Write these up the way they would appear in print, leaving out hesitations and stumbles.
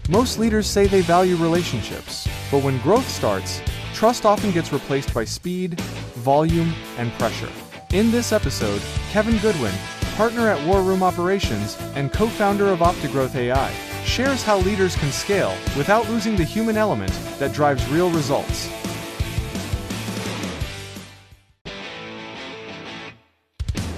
Most leaders say they value relationships, but when growth starts, trust often gets replaced by speed, volume, and pressure. In this episode, Kevin Goodwin, partner at Warroom Operations and co-founder of Optigrowth AI, shares how leaders can scale without losing the human element that drives real results.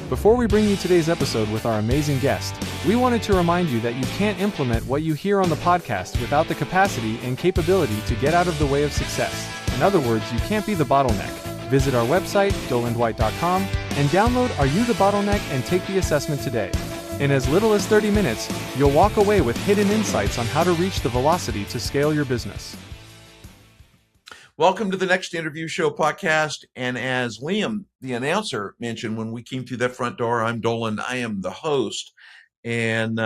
Before we bring you today's episode with our amazing guest, we wanted to remind you that you can't implement what you hear on the podcast without the capacity and capability to get out of the way of success. In other words, you can't be the bottleneck. Visit our website, dolandwhite.com, and download Are You the Bottleneck and take the assessment today. In as little as 30 minutes, you'll walk away with hidden insights on how to reach the velocity to scale your business. Welcome to the Next Interview Show podcast. And as Liam, the announcer, mentioned when we came through that front door, I'm Dolan. I am the host. And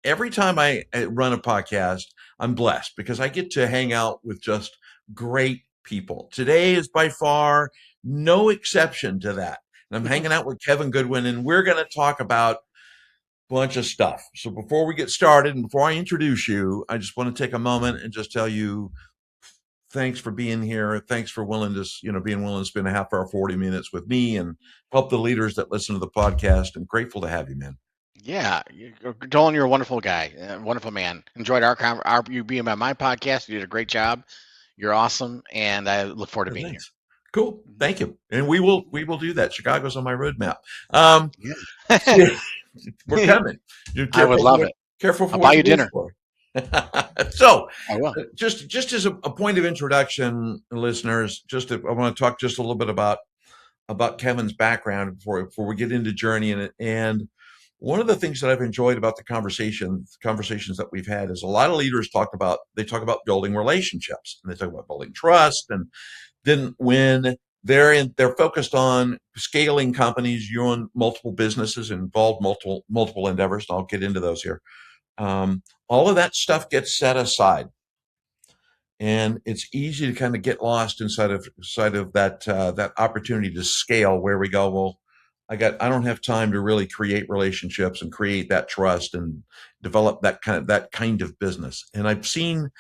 every time I run a podcast, I'm blessed because I get to hang out with just great people. Today is by far no exception to that. And I'm hanging out with Kevin Goodwin, and we're going to talk about a bunch of stuff. So before we get started and before I introduce you, I just want to take a moment and just tell you, thanks for being here. Thanks for being willing to spend a half hour, 40 minutes with me and help the leaders that listen to the podcast. And grateful to have you, man. Yeah, Dolan, you're a wonderful guy, wonderful man. Enjoyed you being on my podcast. You did a great job. You're awesome, and I look forward to being here. Cool, thank you. And we will do that. Chicago's on my roadmap. We're coming. I would love it. Careful for I'll buy you dinner. So, I will. Just as a point of introduction, listeners, I want to talk just a little bit about Kevin's background before we get into journey in it. And one of the things that I've enjoyed about the conversations that we've had is a lot of leaders talk about building relationships, and they talk about building trust. And then when they're focused on scaling companies, you own multiple businesses, involved multiple endeavors, and I'll get into those here. All of that stuff gets set aside, and it's easy to kind of get lost inside of that opportunity to scale, where we go, well, I don't have time to really create relationships and create that trust and develop that kind of business. And I've seen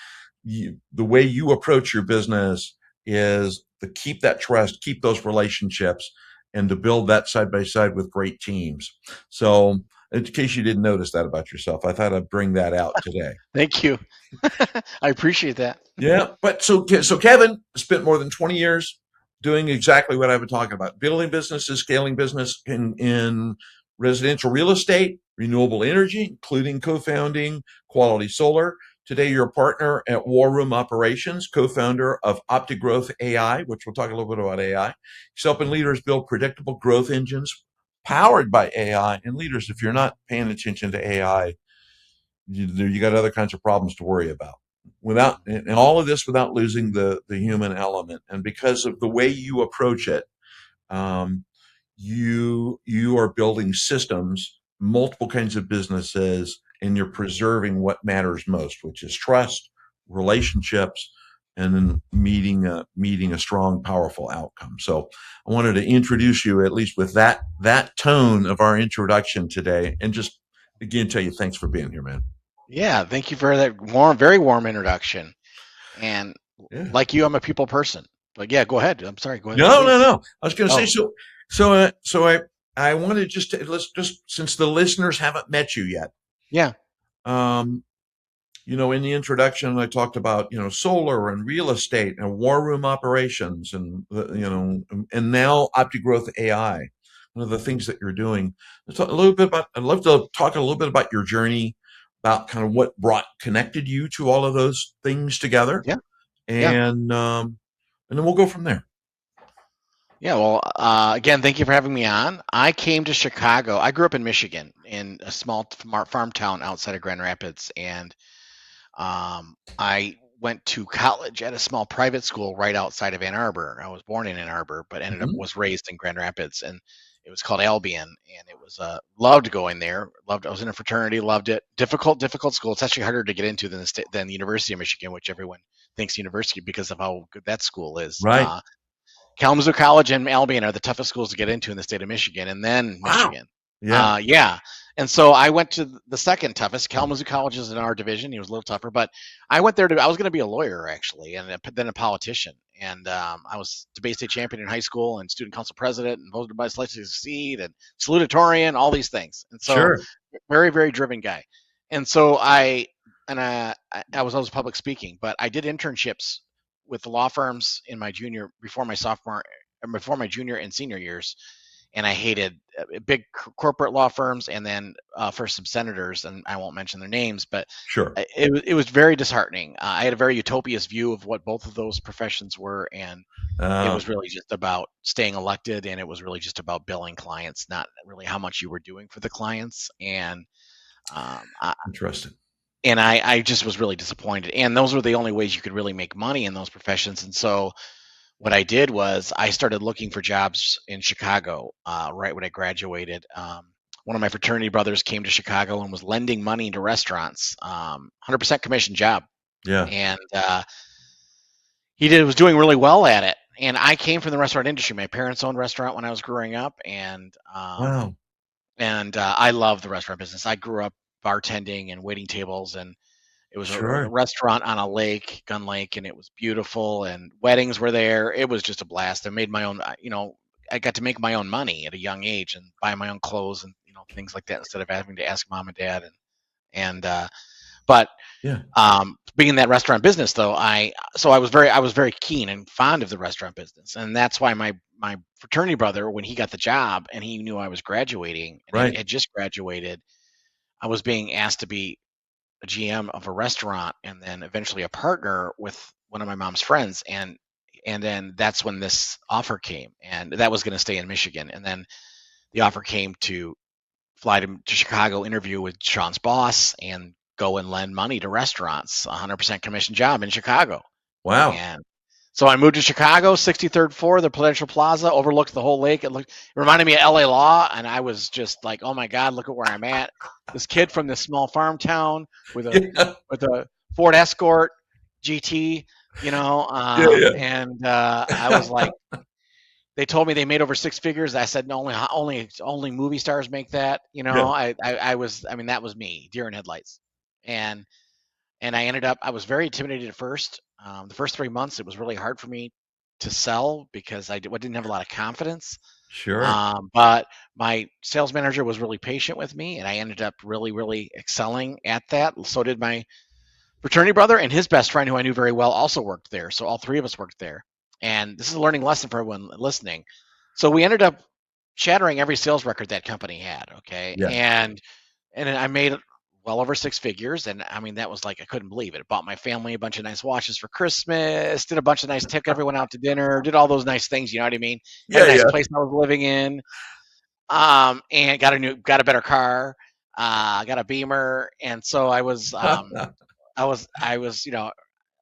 the way you approach your business is to keep that trust, keep those relationships, and to build that side by side with great teams. So, in case you didn't notice that about yourself, I thought I'd bring that out today. Thank you. I appreciate that. Yeah, but so Kevin spent more than 20 years doing exactly what I've been talking about: building businesses, scaling business in residential real estate, renewable energy, including co-founding Quality Solar. Today, you're a partner at Warroom Operations, co-founder of Optigrowth AI, which we'll talk a little bit about AI. He's helping leaders build predictable growth engines powered by AI. And leaders, if you're not paying attention to AI, you got other kinds of problems to worry about. And all of this without losing the human element. And because of the way you approach it, you are building systems, multiple kinds of businesses, and you're preserving what matters most, which is trust, relationships, and then meeting a strong, powerful outcome. So I wanted to introduce you, at least with that tone of our introduction today, and just again tell you thanks for being here, man. Yeah, thank you for that very warm introduction. And like you, I'm a people person. But yeah, go ahead. I'm sorry. Go ahead. No. I was going to say so. I wanted let's since the listeners haven't met you yet. Yeah. In the introduction, I talked about, solar and real estate and Warroom Operations and now Optigrowth AI. One of the things that you're doing. I'd love to talk a little bit about your journey, about kind of what connected you to all of those things together. Yeah. And then we'll go from there. Yeah. Well, again, thank you for having me on. I came to Chicago. I grew up in Michigan in a small farm town outside of Grand Rapids. And I went to college at a small private school right outside of Ann Arbor. I was born in Ann Arbor, but was raised in Grand Rapids, and it was called Albion, and it was loved going there. I was in a fraternity, loved it. Difficult school. It's actually harder to get into than the University of Michigan, which everyone thinks university because of how good that school is. Right. Kalamazoo College and Albion are the toughest schools to get into in the state of Michigan, and then Michigan. Yeah. And so I went to the second toughest. Kalamazoo College is in our division. He was a little tougher, but I went there I was going to be a lawyer actually, and then a politician. And I was debate state champion in high school and student council president and voted by legislature to succeed and salutatorian, all these things. And so Sure. very, very driven guy. And so I was always public speaking, but I did internships with the law firms in my before my junior and senior years, and I hated big corporate law firms, and then for some senators, and I won't mention their names, but Sure. it was very disheartening. I had a very utopias view of what both of those professions were, and it was really just about staying elected, and it was really just about billing clients, not really how much you were doing for the clients. And Interesting. And I just was really disappointed. And those were the only ways you could really make money in those professions. And so what I did was I started looking for jobs in Chicago right when I graduated. One of my fraternity brothers came to Chicago and was lending money to restaurants, 100% commission job. Yeah. And he was doing really well at it. And I came from the restaurant industry. My parents owned a restaurant when I was growing up, and Wow. I love the restaurant business. I grew up bartending and waiting tables, and it was Sure. a restaurant on a lake, Gun Lake, and it was beautiful, and weddings were there. It was just a blast. I made my own, I got to make my own money at a young age and buy my own clothes and things like that instead of having to ask mom and dad. But Yeah. being in that restaurant business though, I was very keen and fond of the restaurant business, and that's why my fraternity brother, when he got the job and he knew I was graduating and Right. I had just graduated, I was being asked to be a GM of a restaurant and then eventually a partner with one of my mom's friends, and then that's when this offer came, and that was going to stay in Michigan, and then the offer came to fly to Chicago, interview with Sean's boss, and go and lend money to restaurants, 100% commission job in Chicago. Wow. And so I moved to Chicago, 63rd floor, the Prudential Plaza, overlooked the whole lake. It reminded me of LA Law, and I was just like, oh my God, look at where I'm at. This kid from this small farm town with a Ford Escort GT, and I was like, they told me they made over six figures. I said, no, only movie stars make that. That was me, deer in headlights. And I ended up, I was very intimidated at first. The first 3 months, it was really hard for me to sell because I didn't have a lot of confidence. Sure. But my sales manager was really patient with me, and I ended up really, really excelling at that. So did my fraternity brother, and his best friend, who I knew very well, also worked there. So all three of us worked there. And this is a learning lesson for everyone listening. So we ended up shattering every sales record that company had. Okay. Yeah. And I made well over six figures. And I mean, that was like, I couldn't believe it. I bought my family a bunch of nice watches for Christmas, did a bunch of nice, took everyone out to dinner, did all those nice things. You know what I mean? Had a nice place I was living in. And got a better car, got a Beamer. And so I was,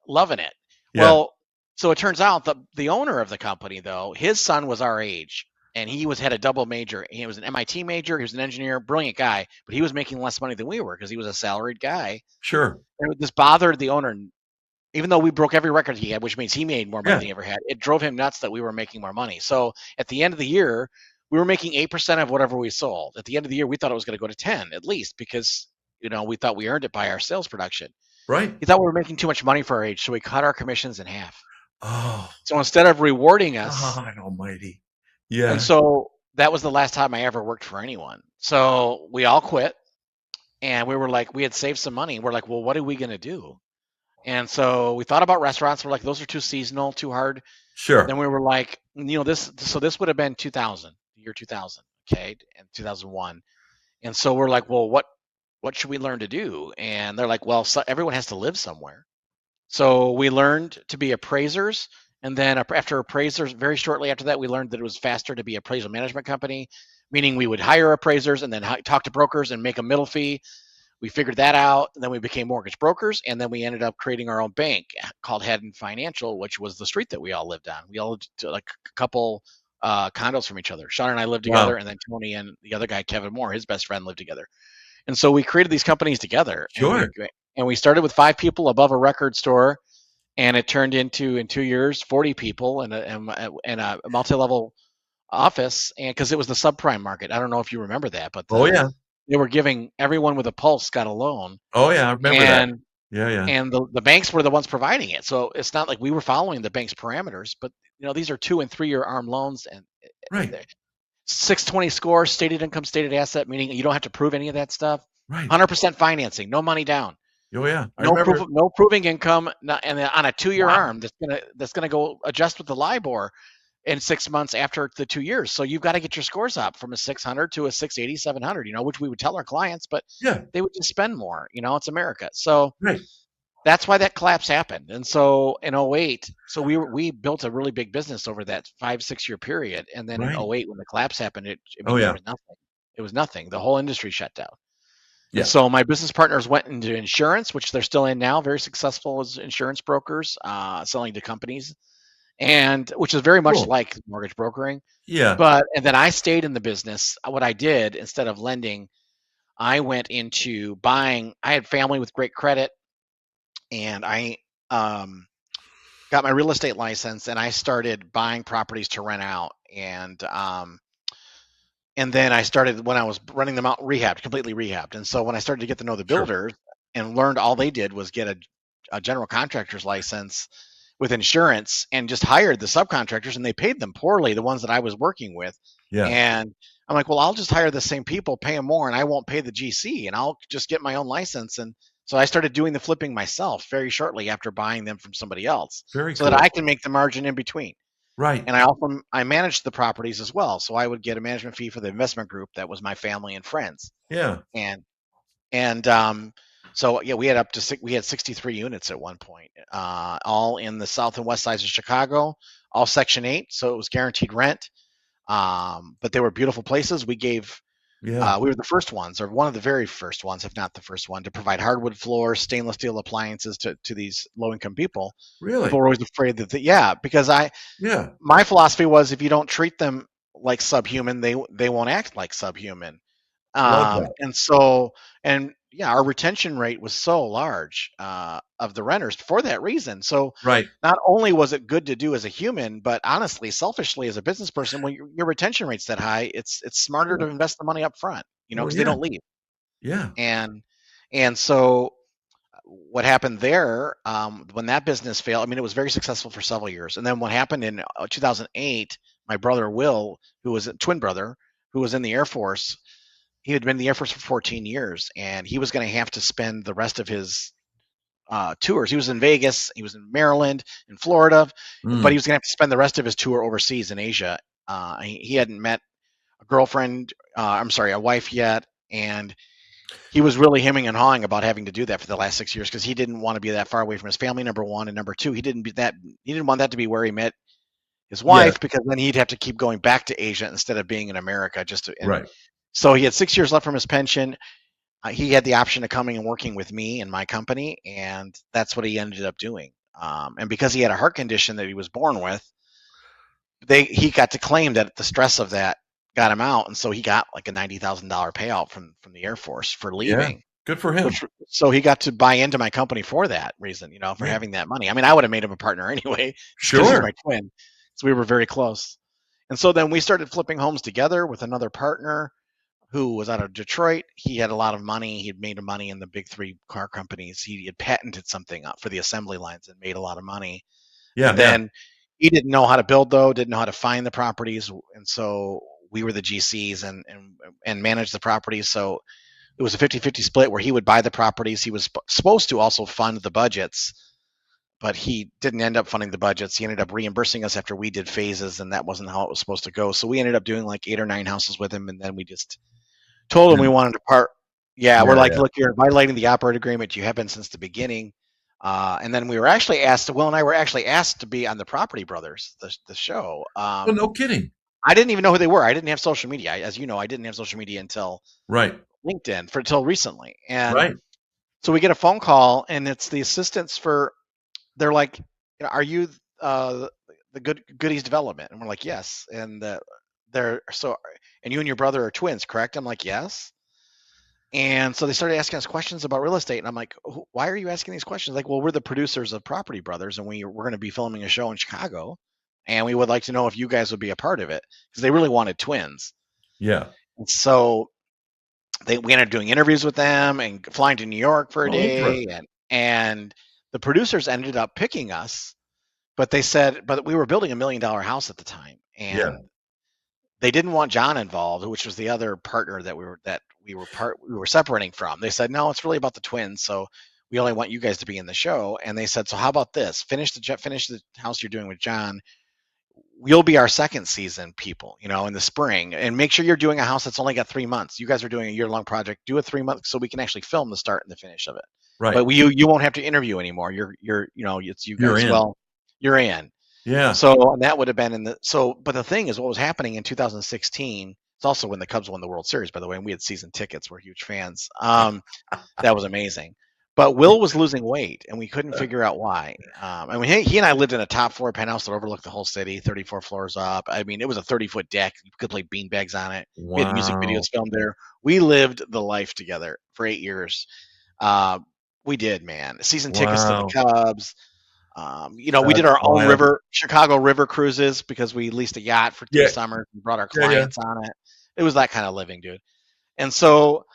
loving it. Yeah. Well, so it turns out the owner of the company, though, his son was our age, and he had a double major. He was an MIT major. He was an engineer, brilliant guy, but he was making less money than we were because he was a salaried guy. Sure. And this bothered the owner, even though we broke every record he had, which means he made more money than he ever had. It drove him nuts that we were making more money. So at the end of the year, we were making 8% of whatever we sold. At the end of the year, we thought it was going to go to 10 at least because we thought we earned it by our sales production. Right. He thought we were making too much money for our age, so we cut our commissions in half. Oh. So instead of rewarding us, God almighty. Yeah. And so that was the last time I ever worked for anyone. So we all quit, and we were like, we had saved some money. We're like, well, what are we going to do? And so we thought about restaurants. We're like, those are too seasonal, too hard. Sure. Then we were like, this would have been 2000, the year 2000, okay, and 2001. And so we're like, well, what should we learn to do? And they're like, well, everyone has to live somewhere. So we learned to be appraisers. And then after appraisers, very shortly after that, we learned that it was faster to be an appraisal management company, meaning we would hire appraisers and then talk to brokers and make a middle fee. We figured that out. And then we became mortgage brokers. And then we ended up creating our own bank called Haddon Financial, which was the street that we all lived on. We all lived like a couple condos from each other. Sean and I lived together. Wow. And then Tony and the other guy, Kevin Moore, his best friend, lived together. And so we created these companies together. Sure. And we started with 5 people above a record store. And it turned into, in 2 years, 40 people and a multi-level office. And because it was the subprime market. I don't know if you remember that, but they were giving everyone with a pulse got a loan, Oh yeah, I remember that. and Yeah. and the banks were the ones providing it. So it's not like we were following the bank's parameters, but these are 2 and 3 year ARM loans, and Right. they're 620 score, stated income, stated asset, meaning you don't have to prove any of that stuff. Right. 100% financing, no money down. Oh yeah. I No remember. no proving income, and then on a 2-year Wow. arm that's gonna go adjust with the LIBOR in 6 months after the 2 years. So you've got to get your scores up from a 600 to a 680, 700. Which we would tell our clients, but Yeah. they would just spend more. It's America. So Right. that's why that collapse happened. And so in '08, so we built a really big business over that 5-6 year period. And then in Right. '08, when the collapse happened, it Oh yeah. became nothing. It was nothing. The whole industry shut down. Yeah. And so my business partners went into insurance, which they're still in now, very successful as insurance brokers, selling to companies, and which is very much Cool. like mortgage brokering. Yeah. And then I stayed in the business. What I did, instead of lending, I went into buying. I had family with great credit, and I got my real estate license, and I started buying properties to rent out. And then I started, when I was running them out, completely rehabbed. And so when I started to get to know the Sure. builders and learned all they did was get a general contractor's license with insurance, and just hired the subcontractors, and they paid them poorly, the ones that I was working with. Yeah. And I'm like, well, I'll just hire the same people, pay them more, and I won't pay the GC, and I'll just get my own license. And so I started doing the flipping myself very shortly after buying them from somebody else, Very so cool. that I can make the margin in between. Right. And I managed the properties as well. So I would get a management fee for the investment group that was my family and friends. Yeah. So yeah, we had 63 units at one point, all in the south and west sides of Chicago, all Section 8. So it was guaranteed rent. But they were beautiful places. We were the first ones, or one of the very first ones, if not the first one, to provide hardwood floors, stainless steel appliances to these low income people. Really? People were always afraid that, because Yeah. my philosophy was, if you don't treat them like subhuman, they won't act like subhuman. Love that. Our retention rate was so large of the renters for that reason. So Right. not only was it good to do as a human, but honestly, selfishly as a business person, when your retention rate's that high, it's smarter to invest the money up front, Well, because they yeah. don't leave. Yeah. And so what happened there, when that business failed, it was very successful for several years. And then what happened in 2008, my brother Will, who was a twin brother, who was in the Air Force, he had been in the Air Force for 14 years, and he was going to have to spend the rest of his tours. He was in Vegas, he was in Maryland, in Florida, but he was going to have to spend the rest of his tour overseas in Asia. He hadn't met a wife yet, and he was really hemming and hawing about having to do that for the last 6 years, because he didn't want to be that far away from his family, number one, and number two, he didn't want that to be where he met his wife, Yeah. because then he'd have to keep going back to Asia instead of being in America. Right. So he had 6 years left from his pension. He had the option of coming and working with me and my company, and that's what he ended up doing. And because he had a heart condition that he was born with, he got to claim that the stress of that got him out, and so he got like a $90,000 payout from the Air Force for leaving. Good for him. So he got to buy into my company for that reason, for Yeah. having that money. I would have made him a partner anyway, because he's Sure. my twin. So we were very close. And so then we started flipping homes together with another partner who was out of Detroit. He had a lot of money. He had made money in the big three car companies. He had patented something up for the assembly lines and made a lot of money. Yeah. And then he didn't know how to build, though, didn't know how to find the properties. And so we were the GCs and managed the properties. So it was a 50-50 split where he would buy the properties. He was supposed to also fund the budgets, but he didn't end up funding the budgets. He ended up reimbursing us after we did phases, and that wasn't how it was supposed to go. So we ended up doing like 8 or 9 houses with him, and then we just told him we wanted to part. We're like, look, you're violating the operating agreement. You have been since the beginning. And then we were actually asked, Will and I were actually asked to be on the Property Brothers, the show. Oh, no kidding. I didn't even know who they were. I didn't have social media. As you know, I didn't have social media until LinkedIn until recently. And so we get a phone call, and it's the assistants they're like, are you the Goodies Development? And we're like, yes. And and you and your brother are twins, correct? I'm like, yes. And so they started asking us questions about real estate. And I'm like, why are you asking these questions? Like, well, we're the producers of Property Brothers, and we're going to be filming a show in Chicago, and we would like to know if you guys would be a part of it, because they really wanted twins. Yeah. And so we ended up doing interviews with them and flying to New York for a Oh, day, interesting. and the producers ended up picking us, but they said, but we were building $1 million house at the time, Yeah. and they didn't want John involved, which was the other partner that we were separating from. They said, no, it's really about the twins, so we only want you guys to be in the show. And they said, so how about this? Finish the house you're doing with John. You'll be our second season people, in the spring, and make sure you're doing a house that's only got 3 months. You guys are doing a year-long project. Do a 3 month so we can actually film the start and the finish of it. Right. But you won't have to interview anymore. It's you You're guys. in. Well, you're in. Yeah. So, and that would have been but the thing is, what was happening in 2016, it's also when the Cubs won the World Series, by the way, and we had season tickets. We're huge fans. That was amazing. But Will was losing weight, and we couldn't figure out why. I mean, he and I lived in a top floor penthouse that overlooked the whole city, 34 floors up. I mean, it was a 30-foot deck. You could play beanbags on it. We had music Wow. videos filmed there. We lived the life together for 8 years. We did, man. Season tickets to the Wow. Cubs. We did That's our own wild. Chicago river cruises because we leased a yacht for 3 Yeah. summers and brought our Yeah. Yeah. clients on it. It was that kind of living, dude. And so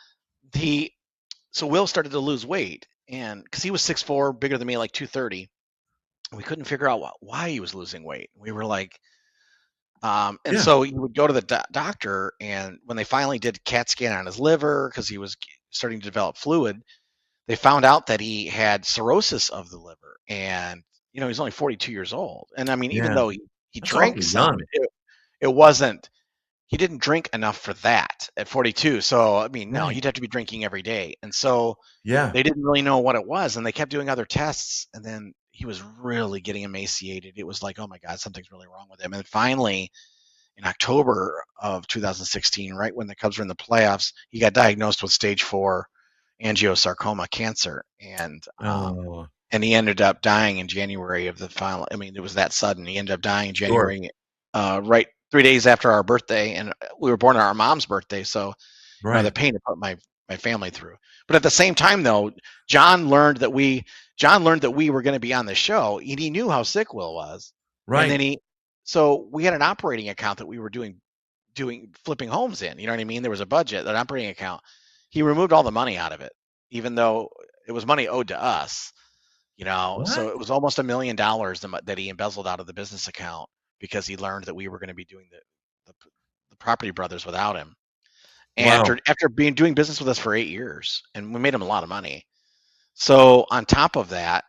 Will started to lose weight, and because he was 6'4", bigger than me, like 230, we couldn't figure out why he was losing weight. We were like, and Yeah. so he would go to the doctor, and when they finally did CAT scan on his liver because he was starting to develop fluid, they found out that he had cirrhosis of the liver, and he's only 42 years old. And I mean, even Yeah. though he That's drank awfully some, young. it wasn't. He didn't drink enough for that at 42. So I mean, no, Right. he'd have to be drinking every day. And so Yeah. they didn't really know what it was, and they kept doing other tests, and then he was really getting emaciated. It was like, oh my God, something's really wrong with him. And finally, in October of 2016, right when the Cubs were in the playoffs, he got diagnosed with stage 4 angiosarcoma cancer, and Oh, he ended up dying in January of the final. I mean, it was that sudden. He ended up dying in sure. January, right 3 days after our birthday, and we were born on our mom's birthday. So, the Right. pain to put my family through. But at the same time, though, John learned that we were going to be on the show, and he knew how sick Will was, and Right. then so we had an operating account that we were doing flipping homes in. You know what I mean? There was a budget, an operating account. He removed all the money out of it, even though it was money owed to us. So What? it was almost $1 million that he embezzled out of the business account because he learned that we were going to be doing the Property Brothers without him. And Wow. after doing business with us for 8 years, and we made him a lot of money. So on top of that,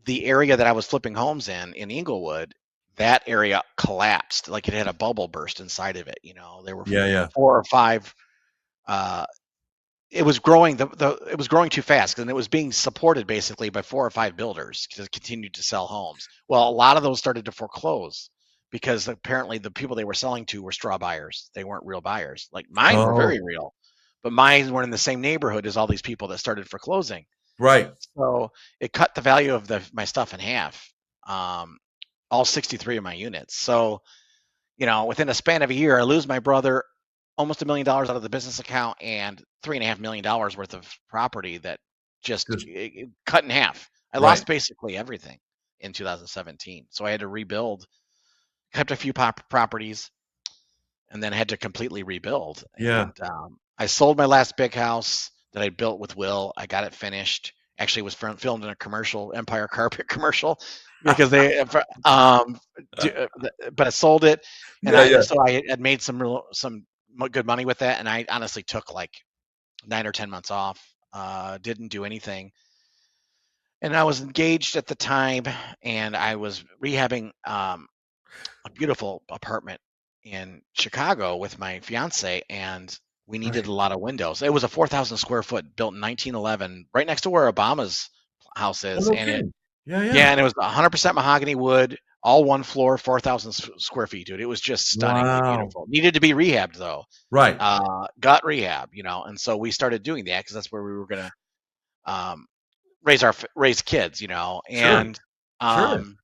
the area that I was flipping homes in Inglewood, that area collapsed, like it had a bubble burst inside of it. There were Yeah. Yeah. 4 or 5. It was growing. It was growing too fast, and it was being supported basically by 4 or 5 builders to continue to sell homes. Well, a lot of those started to foreclose because apparently the people they were selling to were straw buyers. They weren't real buyers. Like mine were Oh, very real, but mine were in the same neighborhood as all these people that started foreclosing. right. So it cut the value of my stuff in half. All 63 of my units. So within a span of a year, I lose my brother, almost $1 million out of the business account, and $3.5 million worth of property that just Just it cut in half. I right. lost basically everything in 2017. So I had to rebuild, kept a few properties, and then had to completely rebuild. Yeah. And I sold my last big house that I built with Will. I got it finished. Actually, was filmed in a commercial, Empire Carpet commercial, because they, but I sold it, and Yeah. Yeah. I had made some good money with that, and I honestly took like 9 or 10 months off, didn't do anything, and I was engaged at the time, and I was rehabbing a beautiful apartment in Chicago with my fiance, and we needed Right. a lot of windows. It was a 4,000 square foot, built in 1911, right next to where Obama's house Oh, is, no and kidding. Yeah. yeah, Yeah. and it was 100% mahogany wood, all one floor, 4,000 square feet, dude. It was just stunningly Wow. beautiful. Needed to be rehabbed though, Right. gut rehab, and so we started doing that because that's where we were gonna um, raise kids, Sure. Sure. um,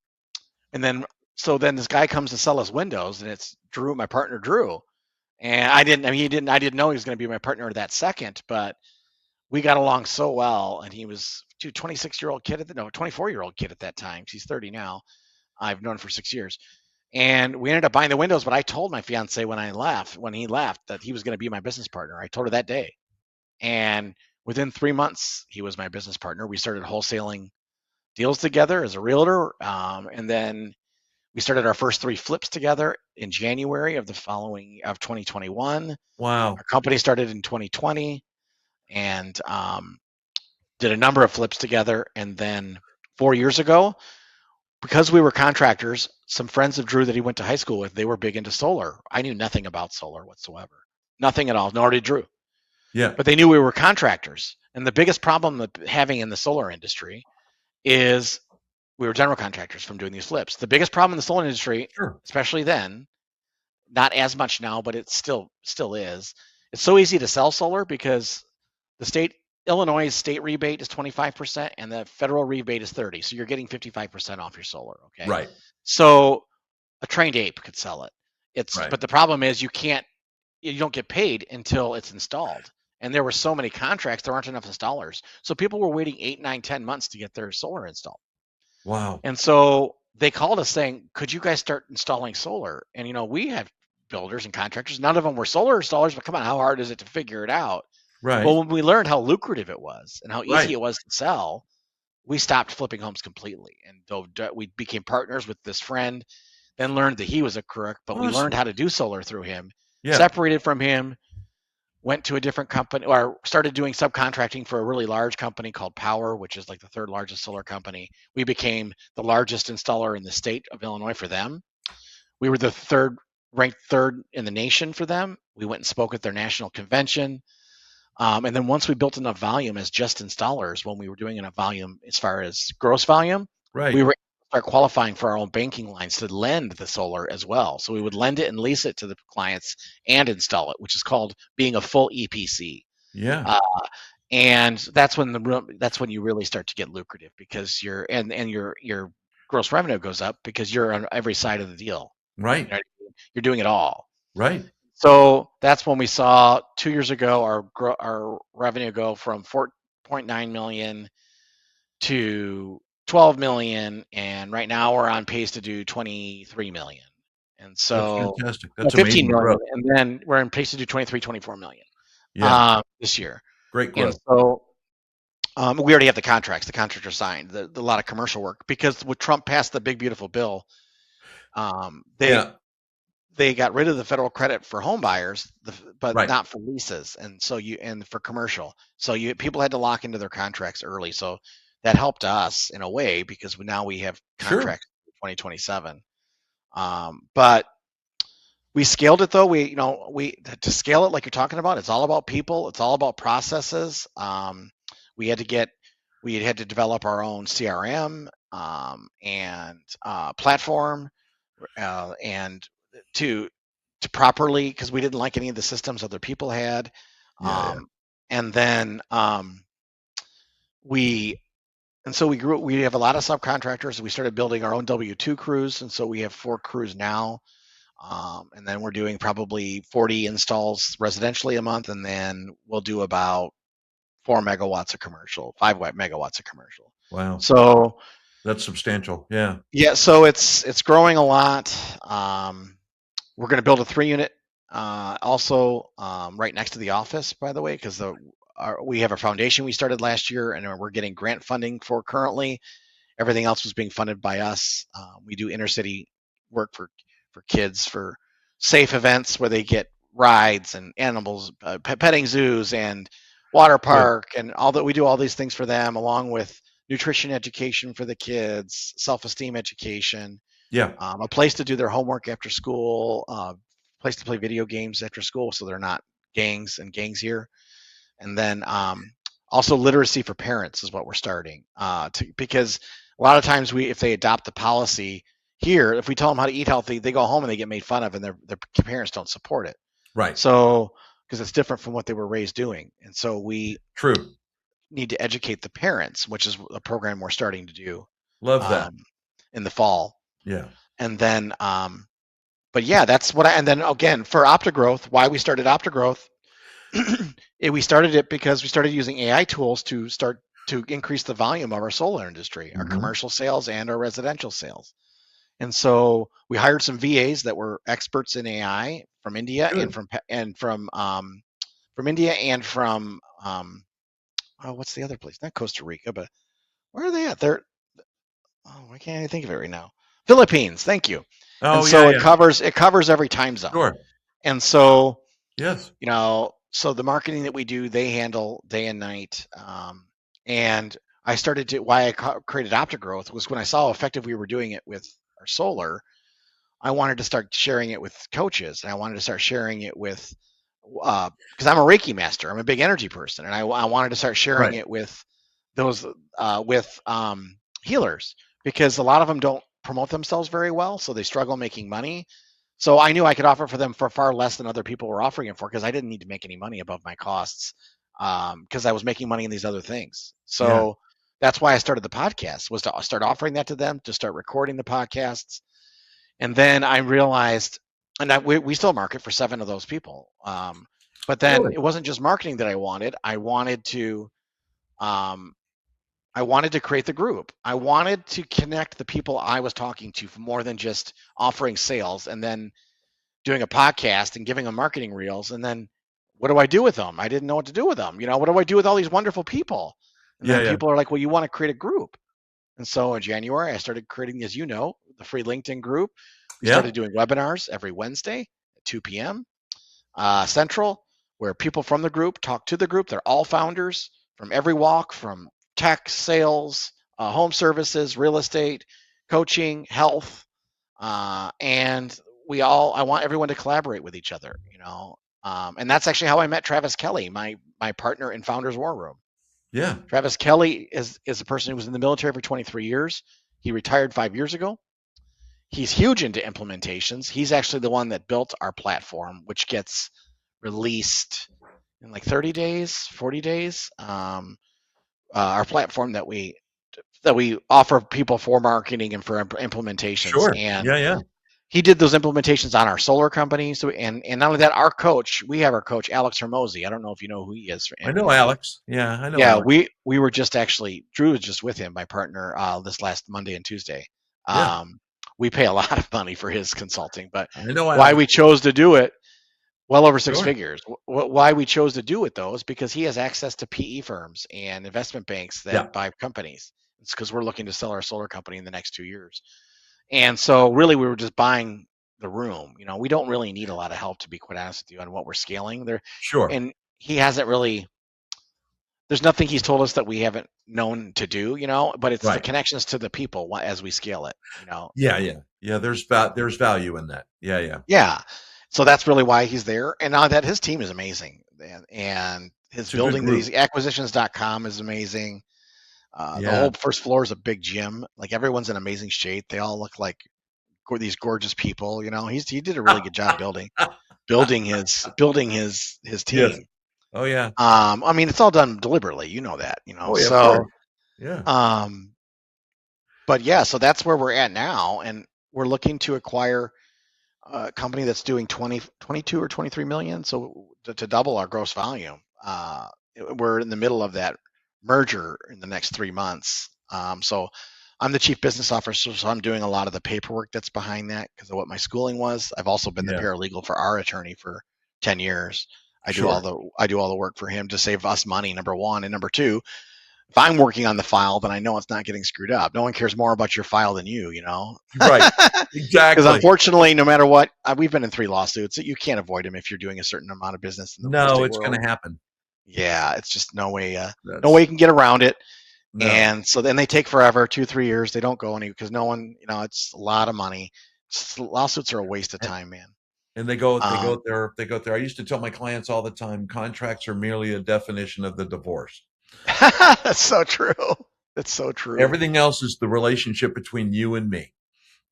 and then so then this guy comes to sell us windows, and it's Drew, my partner Drew, and I didn't know he was going to be my partner that second, but we got along so well, and he was 26-year-old kid 24-year-old kid at that time. He's 30 now. I've known him for 6 years. And we ended up buying the windows, but I told my fiance when he left, that he was going to be my business partner. I told her that day. And within 3 months, he was my business partner. We started wholesaling deals together as a realtor. And then we started our first 3 flips together in January of 2021. Wow. Our company started in 2020 and did a number of flips together. And then 4 years ago, because we were contractors, some friends of Drew that he went to high school with, they were big into solar. I knew nothing about solar whatsoever. Nothing at all, nor did Drew. Yeah. But they knew we were contractors. And the biggest problem that having in the solar industry is we were general contractors from doing these flips. The biggest problem in the solar industry, Sure. especially then, not as much now, but it still is. It's so easy to sell solar because Illinois' state rebate is 25% and the federal rebate is 30%. So you're getting 55% off your solar. Okay. Right. So a trained ape could sell it. Right. But the problem is you don't get paid until it's installed. And there were so many contracts, there aren't enough installers. So people were waiting 8, 9, 10 months to get their solar installed. Wow. And so they called us saying, could you guys start installing solar? And, we have builders and contractors. None of them were solar installers, but come on, how hard is it to figure it out? Right. Well, when we learned how lucrative it was and how easy Right. it was to sell, we stopped flipping homes completely. And we became partners with this friend, then learned that he was a crook, but we Awesome. learned how to do solar through him, Yeah. separated from him, went to a different company or started doing subcontracting for a really large company called Power, which is like the 3rd largest solar company. We became the largest installer in the state of Illinois for them. We were ranked third in the nation for them. We went and spoke at their national convention. And then once we built enough volume as just installers, when we were doing enough volume as far as gross volume, Right. we were able to start qualifying for our own banking lines to lend the solar as well. So we would lend it and lease it to the clients and install it, which is called being a full EPC. Yeah. And that's when you really start to get lucrative because your gross revenue goes up because you're on every side of the deal. Right. You're doing it all. Right. So that's when we saw 2 years ago our revenue go from 4.9 million to 12 million, and right now we're on pace to do 23 million. And so That's fantastic. That's 15 amazing million, growth. and then we're on pace to do 23, 24 million this year. Great growth. And so we already have the contracts. The contracts are signed. A lot of commercial work because when Trump passed the big beautiful bill, they got rid of the federal credit for home buyers, but Right. not for leases, and for commercial. So people had to lock into their contracts early. So that helped us in a way because now we have Sure. contracts for 2027. But we scaled it though. To scale it like you're talking about, it's all about people. It's all about processes. We had to develop our own CRM and platform and to properly, because we didn't like any of the systems other people had. And then we grew. We have a lot of subcontractors. We started building our own W-2 crews, and so we have 4 crews now. And then we're doing probably 40 installs residentially a month, and then we'll do about 4 megawatts of commercial, 5 megawatts of commercial. Wow. So that's substantial. Yeah. Yeah. So it's growing a lot. We're going to build a 3-unit also right next to the office, by the way, because we have a foundation we started last year, and we're getting grant funding for currently. Everything else was being funded by us. We do inner city work for kids for safe events where they get rides and animals, petting zoos and water park, and all that. We do all these things for them, along with nutrition education for the kids, self-esteem education. Yeah. A place to do their homework after school, place to play video games after school, so they're not gangs here. And then also literacy for parents is what we're starting because a lot of times if they adopt the policy here, if we tell them how to eat healthy, they go home and they get made fun of, and their parents don't support it. Right. So because it's different from what they were raised doing, and so we need to educate the parents, which is a program we're starting to do. Love that. In the fall. Yeah. And then, but yeah, that's what and then again, for Optigrowth, why we started Optigrowth, we started it because we started using AI tools to increase the volume of our solar industry, our commercial sales and our residential sales. And so we hired some VAs that were experts in AI from India and from from India and from what's the other place? Not Costa Rica, but where are they at? They're why can't I think of it right now? Philippines. Thank you. And Oh, so yeah, it yeah. covers every time zone. Sure. And so Yes. so the marketing that we do, they handle day and night. And I started to why I created Optigrowth was when I saw how effective we were doing it with our solar. I wanted to start sharing it with coaches, and I wanted to start sharing it with because I'm a Reiki master. I'm a big energy person, and I wanted to start sharing Right. it with those healers, because a lot of them don't promote themselves very well, so they struggle making money. So I knew I could offer for them for far less than other people were offering it for, because I didn't need to make any money above my costs, because I was making money in these other things. Yeah. So that's why I started the podcast, was to start offering that to them, to start recording the podcasts. And then I realized, and we still market for 7 of those people. But then Really? it wasn't just marketing that I wanted. I wanted to create the group. I wanted to connect the people I was talking to for more than just offering sales and then doing a podcast and giving them marketing reels. And then what do I do with them? I didn't know what to do with them. What do I do with all these wonderful people? And Yeah, then yeah. people are like, well, you want to create a group. And so in January, I started creating, as you know, the free LinkedIn group. We Yeah. started doing webinars every Wednesday at 2 p.m. Central, where people from the group talk to the group. They're all founders from every walk, from tech, sales, home services, real estate, coaching, health, and I want everyone to collaborate with each other, and that's actually how I met Travis Kelly, my partner in Founders Warroom. Yeah. Travis Kelly is a person who was in the military for 23 years. He retired 5 years ago. He's huge into implementations. He's actually the one that built our platform, which gets released in like 30 days, 40 days. Our platform that we offer people for marketing and for implementations. Sure. And Yeah, yeah. he did those implementations on our solar company. So and not only that, we have our coach Alex Hermosi. I don't know if you know who he is. I know Alex. Yeah, I know Yeah, Alex. we were just actually, Drew was just with him, my partner, this last Monday and Tuesday. Yeah. We pay a lot of money for his consulting, but I know why Alex. we chose to do it, well over 6 Sure. figures. Why we chose to do it though is because he has access to PE firms and investment banks that buy companies. It's because we're looking to sell our solar company in the next 2 years. And so really we were just buying the room. We don't really need a lot of help, to be quite honest with you, on what we're scaling there. Sure. And he hasn't really, there's nothing he's told us that we haven't known to do, but it's the connections to the people as we scale it, Yeah, yeah. Yeah, there's value in that. Yeah, yeah. Yeah. So that's really why he's there. And now that his team is amazing, and his building, these acquisitions.com is amazing. The whole first floor is a big gym. Like, everyone's in amazing shape. They all look like these gorgeous people. He did a really good job building his team. Yes. Oh yeah. I mean, it's all done deliberately. You know that. Oh, yeah, so yeah. But yeah, so that's where we're at now, and we're looking to acquire a company that's doing 22 or 23 million, so to double our gross volume. We're in the middle of that merger in the next 3 months. So I'm the chief business officer, so I'm doing a lot of the paperwork that's behind that because of what my schooling was. I've also been the paralegal for our attorney for 10 years. I do all the work for him to save us money, number one, and number two, if I'm working on the file, then I know it's not getting screwed up. No one cares more about your file than you, Right. Exactly. Because unfortunately, no matter what, we've been in 3 lawsuits. You can't avoid them if you're doing a certain amount of business in the real estate it's world. going to happen. Yeah, it's just no way you can get around it. No. And so then they take forever, 2-3 years. They don't go any because no one, it's a lot of money. Lawsuits are a waste of time, man. And they go there. I used to tell my clients all the time, contracts are merely a definition of the divorce. That's so true. That's so true. Everything else is the relationship between you and me.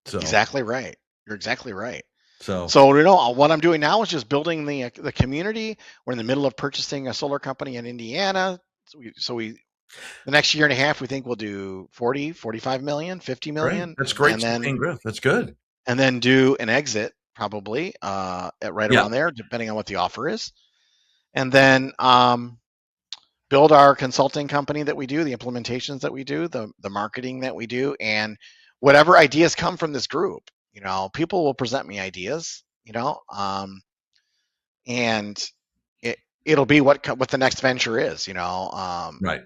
So exactly right. You're exactly right. So what I'm doing now is just building the community. We're in the middle of purchasing a solar company in Indiana. So we the next year and a half, we think we'll do 40, 45 million, 50 million. Great. That's great. And then growth. That's good. And then do an exit probably around there, depending on what the offer is. And then build our consulting company that we do, the implementations that we do, the marketing that we do, and whatever ideas come from this group. People will present me ideas, and it'll be what the next venture is. Right.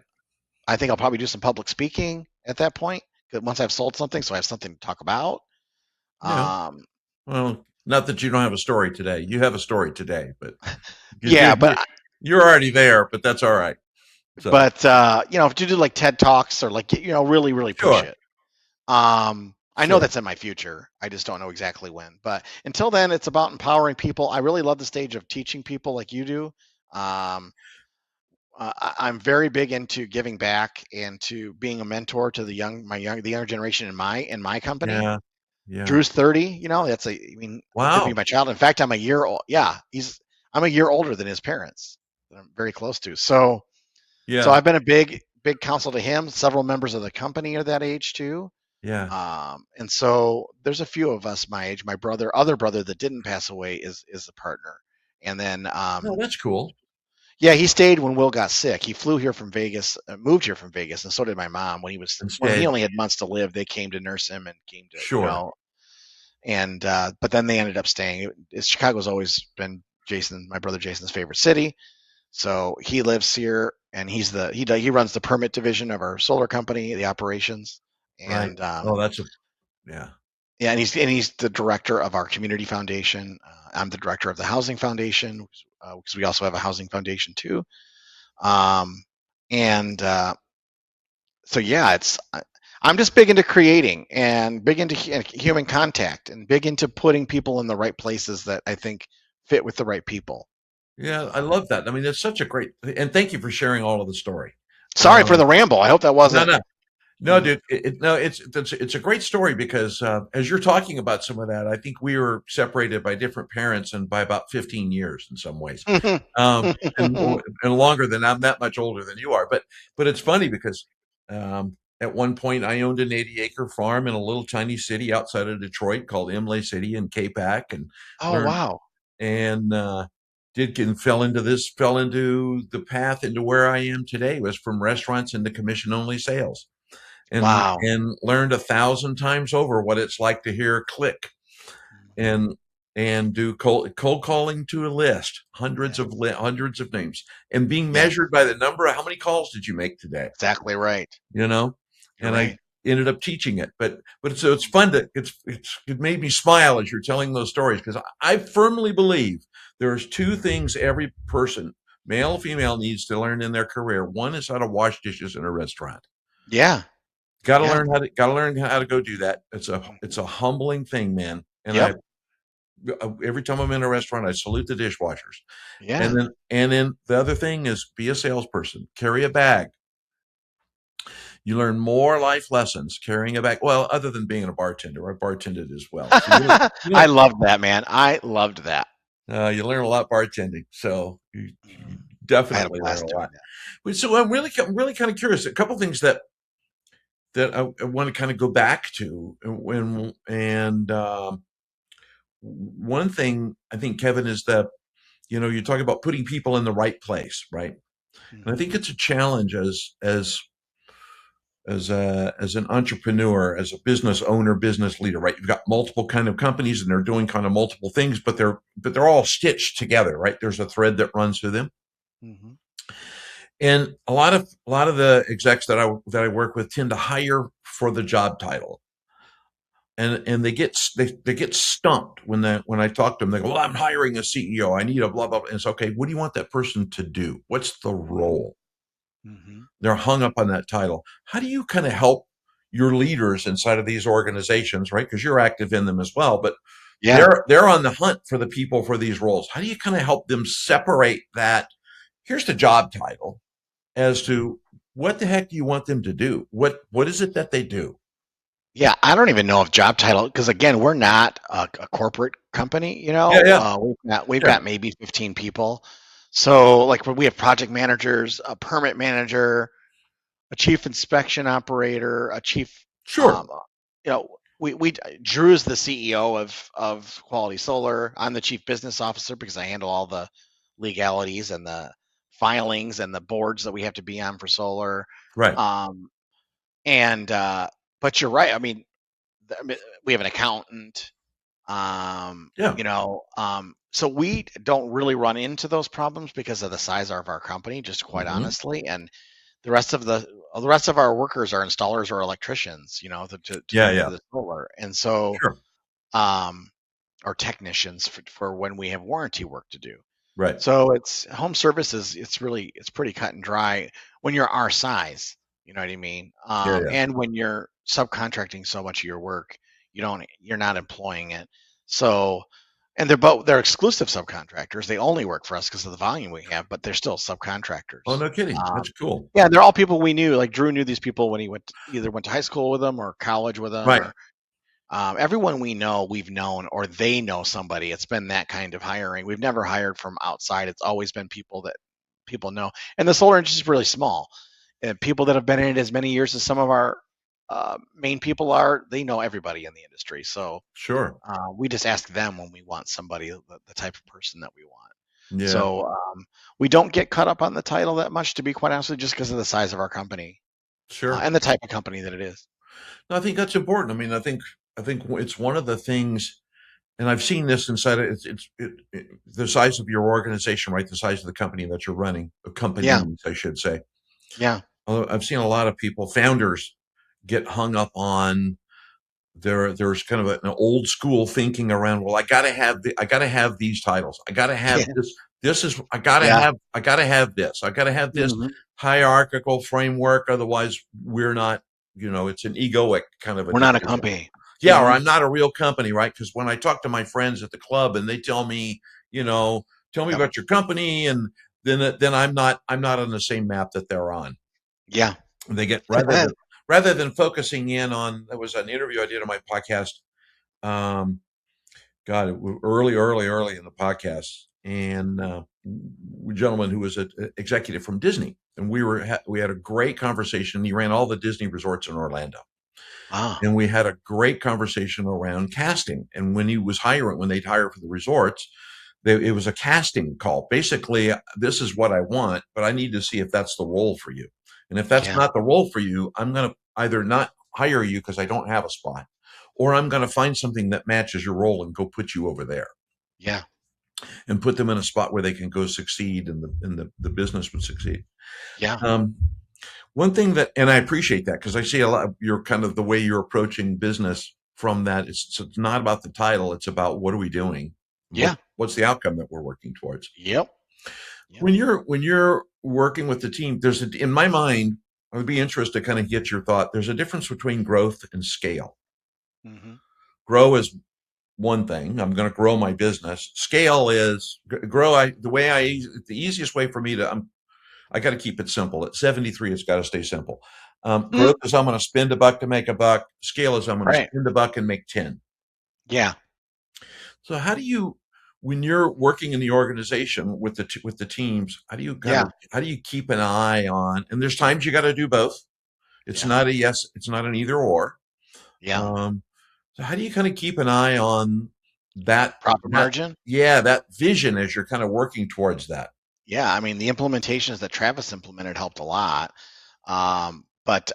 I think I'll probably do some public speaking at that point once I've sold something, so I have something to talk about. Yeah. Well, not that you don't have a story today. You have a story today, but Yeah, you're already there. But that's all right. So if you do like TED Talks or like really really push sure, it. I know sure. that's in my future. I just don't know exactly when. But until then, it's about empowering people. I really love the stage of teaching people like you do. Um, I'm very big into giving back and to being a mentor to the younger generation in my company. Yeah, yeah. Drew's 30. He could be Wow. my child. In fact, I'm a year old. Yeah, I'm a year older than his parents. That I'm very close to. So Yeah, I've been a big counsel to him. Several members of the company are that age too. yeah. And so there's a few of us my age. My other brother that didn't pass away is a partner. And then, Oh, that's cool. yeah, he stayed when Will got sick. He flew here from Vegas, moved here from Vegas, and so did my mom. When he Instead, only had months to live, they came to nurse him and came to, sure. and but then they ended up staying. Chicago's always been my brother Jason's favorite city. So he lives here, and he runs the permit division of our solar company, the operations, Right. and Oh, yeah. yeah, and he's the director of our community foundation. I'm the director of the housing foundation because we also have a housing foundation too. And so yeah, I'm just big into creating and big into human contact and big into putting people in the right places that I think fit with the right people. Yeah, I love that. I mean, it's such a great, and thank you for sharing all of the story. Sorry for the ramble. I hope that No, wasn't. no, no, Mhm. dude. No, it's a great story because as you're talking about some of that, I think we were separated by different parents and by about 15 years in some ways, and longer than I'm that much older than you are. But it's funny because at one point I owned an 80-acre farm in a little tiny city outside of Detroit called Imlay City in Capac, and Oh learned wow! and fell into the path into where I am today. Was from restaurants into commission only sales, and Wow! learned 1,000 times over what it's like to hear a click and do cold calling to a list, hundreds of names, and being Yeah, measured by the number of how many calls did you make today, exactly right. you know. You're And I right. ended up teaching it, but so it's fun to it made me smile as you're telling those stories, because I firmly believe there's two things every person, male or female, needs to learn in their career. One is how to wash dishes in a restaurant. Yeah, Got to yeah. learn how to go do that. It's a humbling thing, man. And Yep. every time I'm in a restaurant, I salute the dishwashers. Yeah. And then the other thing is be a salesperson, carry a bag. You learn more life lessons carrying a bag. Well, other than being a bartender, I bartended as well. So I loved that, man. I loved that. you learn a lot bartending. So you I had a definitely learn blast a doing lot. that. So I'm really kind of curious. A couple things that I want to kind of go back to one thing I think, Kevin, is that you talk about putting people in the right place, right? And I Mhm. think it's a challenge as an entrepreneur, as a business owner, business leader, right? You've got multiple kind of companies and they're doing kind of multiple things, but they're all stitched together, right? There's a thread that runs through them. Mhm. And a lot of the execs that I work with tend to hire for the job title. And they get stumped when I talk to them. They go, "Well, I'm hiring a CEO. I need a blah blah blah." And it's okay. What do you want that person to do? What's the role? Mhm. They're hung up on that title. How do you kind of help your leaders inside of these organizations, right? Because you're active in them as well, but Yeah. they're on the hunt for the people for these roles. How do you kind of help them separate that? Here's the job title as to what the heck do you want them to do? What is it that they do? Yeah, I don't even know if job title, because again, we're not a corporate company. Yeah, yeah, We've sure, got maybe 15 people. So like we have project managers, a permit manager, a chief inspection operator, a chief. sure, Um, we Drew's the CEO of Quality Solar. I'm the chief business officer because I handle all the legalities and the filings and the boards that we have to be on for solar. right, Um, and but you're right. I mean, we have an accountant. Yeah. So we don't really run into those problems because of the size of our company, just quite Hmm. honestly. And the rest of our workers are installers or electricians, to Yeah. do Yeah. for the solar. And so, Sure. um, or technicians for when we have warranty work to do. Right. So it's home services. It's pretty cut and dry when you're our size. You know what I mean? Yeah. Yeah. And when you're subcontracting so much of your work, you're not employing it. So, and they're exclusive subcontractors. They only work for us because of the volume we have, but they're still Oh, subcontractors. no kidding. That's cool. Yeah, they're all people we knew. Like Drew knew these people when he either went to high school with them or college with them, Right. or everyone we know, we've known, or they know somebody. It's been that kind of hiring. We've never hired from outside. It's always been people that people know. And the solar industry is really small. And people that have been in it as many years as some of our main people are, they know everybody in the industry. So Sure. we just ask them when we want somebody, the type of person that we want. Yeah. So we don't get caught up on the title that much, to be quite honest with you, just because of the size of our company Sure. and the type of company that it is. No, I think that's important. I mean, I think it's one of the things, and I've seen this inside. The size of your organization, right? The size of the company that you're running, Yeah, companies, I should say. yeah, I've seen a lot of people, founders, get hung up on there's kind of an old school thinking around. Well, I got to have these titles. I got to have yeah, this. This is yeah. I got to have this. I got to have this Mhm. hierarchical framework. Otherwise, we're not. It's an egoic kind of a We're not a decision. company. Yeah, or Mhm. I'm not a real company, right? Because when I talk to my friends at the club and they tell me, tell me Yep. about your company, and then I'm not on the same map that they're on. Yeah. They get rather than focusing in on. There was an interview I did on my podcast. Um, God, early in the podcast, and a gentleman who was an executive from Disney, and we had a great conversation. He ran all the Disney resorts in Orlando. Ah, And we had a great conversation around casting. And when when they'd hire for the resorts, it was a casting call. Basically, this is what I want, but I need to see if that's the role for you. And if that's yeah, not the role for you, I'm going to either not hire you because I don't have a spot, or I'm going to find something that matches your role and go put you over there yeah, and put them in a spot where they can go succeed and the business would succeed. yeah, Um, One thing and I appreciate that because I see a lot of your kind of the way you're approaching business from that. It's not about the title. It's about what are we doing? yeah. What's the outcome that we're working towards? Yep. Yep. When you're working with the team, in my mind, I would be interested to kind of get your thought. There's a difference between growth and scale. Mm-hmm. Grow is one thing. I'm going to grow my business. Scale is grow. The easiest way for me to, I got to keep it simple. At 73, it's got to stay simple. Growth is I'm going to spend a buck to make a buck. Scale is I'm going to Right. spend a buck and make 10. Yeah. So how do you, when you're working in the organization with the teams, how do you how do you keep an eye on? And there's times you got to do both. It's Yeah. not a yes. It's not an either or. Yeah. So how do you kind of keep an eye on that Profit margin. that vision as you're kind of working towards that? Yeah. I mean, the implementations that Travis implemented helped a lot. But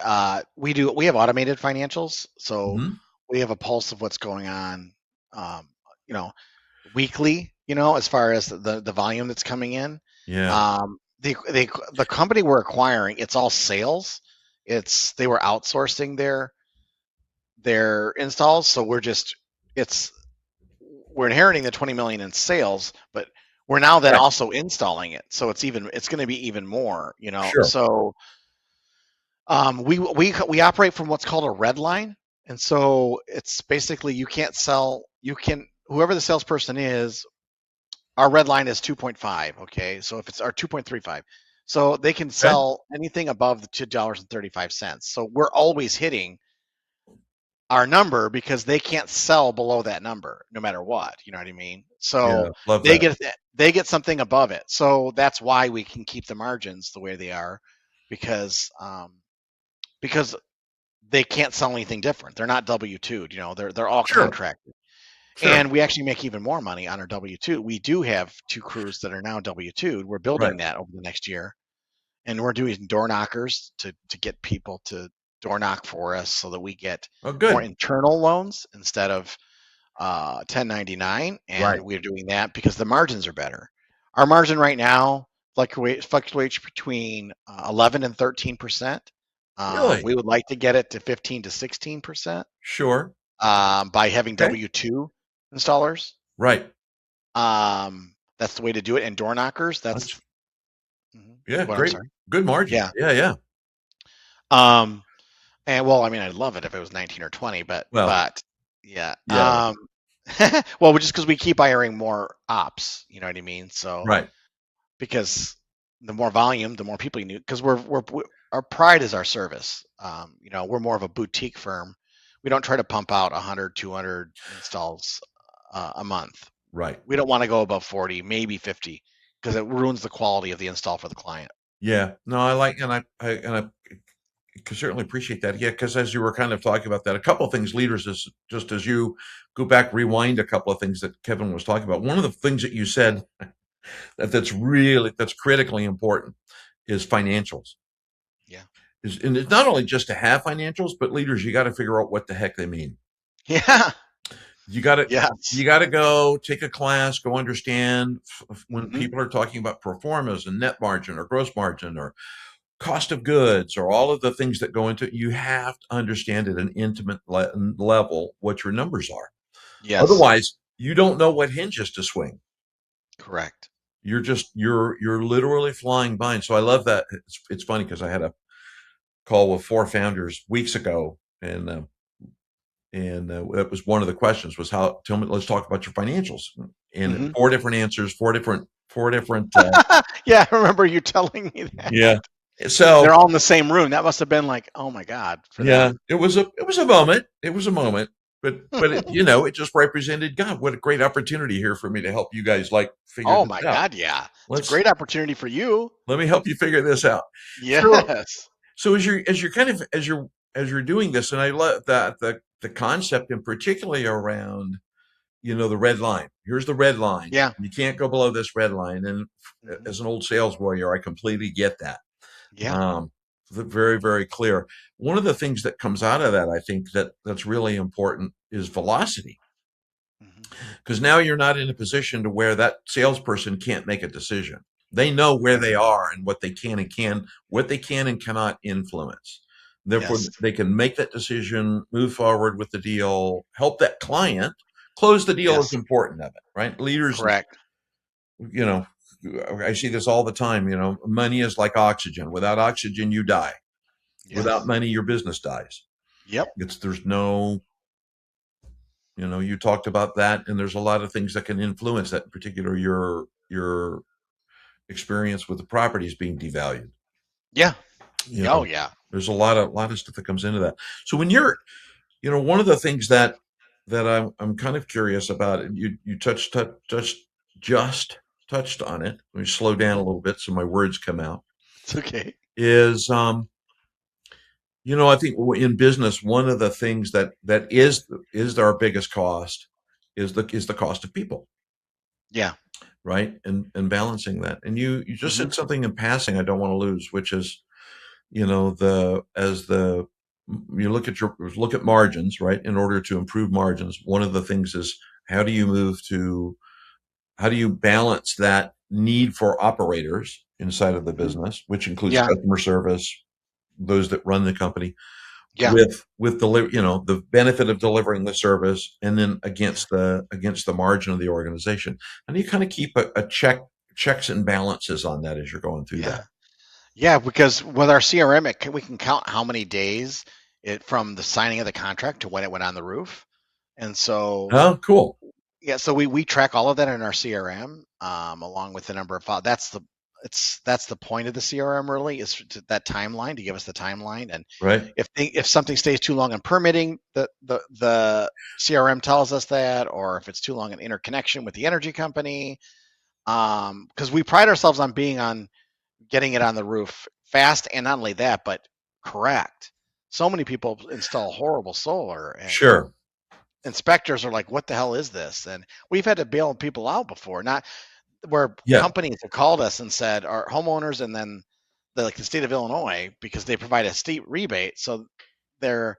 we have automated financials, so Mhm. we have a pulse of what's going on, you know, weekly, as far as the volume that's coming in. Yeah. The company we're acquiring, it's all sales. They were outsourcing their installs, so we're inheriting the 20 million in sales, but we're now then Right. also installing it. So it's going to be even more, Sure. So we operate from what's called a red line, and so it's basically whoever the salesperson is. Our red line is 2.5. Okay, so if it's our 2.35, so they can Okay. sell anything above the $2.35. So we're always hitting our number because they can't sell below that number no matter what. You know what I mean? So Yeah. Love they that. get something above it. So that's why we can keep the margins the way they are, because they can't sell anything different. They're not W-2'd, they're all Sure. contracted. Sure. And we actually make even more money on our W-2. We do have 2 crews that are now W-2'd. We're building Right. that over the next year. And we're doing door knockers to get people to door knock for us so that we get Oh, more good. internal loans instead of 1099, and Right. we're doing that because the margins are better. Our margin right now fluctuates between 11 and 13%. Really? We would like to get it to 15 to 16% Sure. by having Okay. W2 installers. Right. That's the way to do it. And door knockers, that's Yeah, what I'm great. sorry. Good margin. Yeah. Yeah. And well, I mean, I'd love it if it was 19 or 20, but Well, yeah. yeah. Well, just because we keep hiring more ops, you know what I mean? So Right. because the more volume, the more people you need. Because our pride is our service. You know, we're more of a boutique firm. We don't try to pump out 100, 200 installs a month. Right. We don't want to go above 40, maybe 50, because it ruins the quality of the install for the client. Yeah. No, I like, and I can certainly appreciate that. Yeah, because as you were kind of talking about that, a couple of things, leaders, is just as you go back, rewind a couple of things that Kevin was talking about. One of the things that you said that's critically important is financials. Yeah. And it's not only just to have financials, but leaders, you got to figure out what the heck they mean. Yeah. You got to Yes. you got to go take a class, go understand when people are talking about pro formas and net margin or gross margin or cost of goods or all of the things that go into it. You have to understand at an intimate level what your numbers are. Yes. Otherwise, you don't know what hinges to swing. Correct. You're literally flying by. And so I love that. It's funny because I had a call with 4 founders weeks ago, and that was one of the questions was let's talk about your financials, and 4 different answers, 4 different. Yeah, I remember you telling me that. Yeah. So they're all in the same room. That must have been like, oh my God. Yeah, it was a moment. It was a moment, but it, it just represented, God, what a great opportunity here for me to help you guys figure Oh this my out. God, yeah. It's a great opportunity for you. Let me help you figure this out. Yes. So as you're doing this, and I love that the concept, and particularly around the red line. Here's the red line. Yeah. You can't go below this red line. And as an old sales warrior, I completely get that. Yeah. Very, very clear. One of the things that comes out of that, I think that's really important, is velocity. Because now you're not in a position to where that salesperson can't make a decision. They know where they are and what they can and cannot influence. Therefore, they can make that decision, move forward with the deal, help that client close the deal. Is important of it, right? Leaders, correct. I see this all the time. Money is like oxygen. Without oxygen, you die. Yes. Without money, your business dies. Yep. There's no, you talked about that, and there's a lot of things that can influence that. In particular, your experience with the properties being devalued. Yeah. Oh yeah. There's a lot of stuff that comes into that. So when you're, one of the things that I'm kind of curious about, and you touched on it. Let me slow down a little bit so my words come out. It's okay. Is I think in business, one of the things that is our biggest cost is the cost of people. Yeah. Right. And balancing that. And you just said something in passing I don't want to lose, which is, you look at margins, right? In order to improve margins, one of the things is how do you balance that need for operators inside of the business, which includes customer service, those that run the company, with the benefit of delivering the service, and then against the margin of the organization. And you kind of keep a checks and balances on that as you're going through that. Yeah, because with our CRM, we can count how many days from the signing of the contract to when it went on the roof. And so, oh, cool. Yeah, so we track all of that in our CRM, along with the number of files. That's the point of the CRM, really, is that timeline, to give us the timeline. And if something stays too long in permitting, the CRM tells us that, or if it's too long in interconnection with the energy company, because we pride ourselves on getting it on the roof fast, and not only that, but correct. So many people install horrible solar, and inspectors are like, what the hell is this? And we've had to bail people out before, not where companies have called us and said, our homeowners, and then the state of Illinois, because they provide a state rebate, so they're